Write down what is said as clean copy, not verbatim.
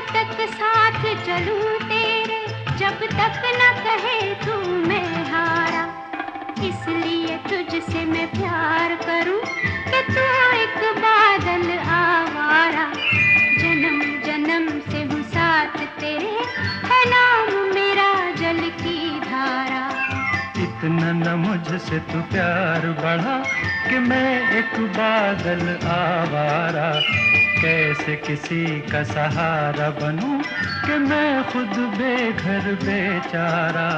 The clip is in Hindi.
तक साथ चलूं तेरे, जब तक न कहे तू मैं हारा। इसलिए तुझसे मैं प्यार करूं कि तू एक बादल आवारा। जन्म जन्म से हूँ साथ तेरे, है नाम मेरा जल की धारा। इतना न मुझसे तू प्यार बढ़ा कि मैं एक बादल आवारा। कैसे किसी का सहारा बनूं कि मैं खुद बेघर बेचारा।